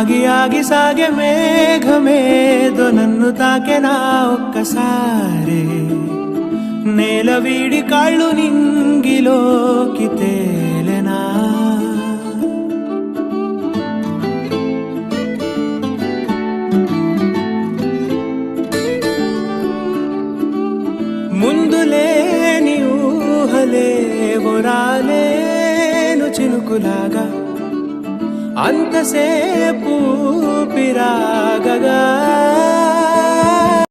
ఆగి ఆగి సాగే మేఘమేదో నన్ను తాకెనా ఒక్కసారి నేల వీడి కాళ్ళు నింగిలోకి తేలెనా ముందులేని ఊహలేవో రాలేను చినుకులాగా అంతసేపు పిరాగగా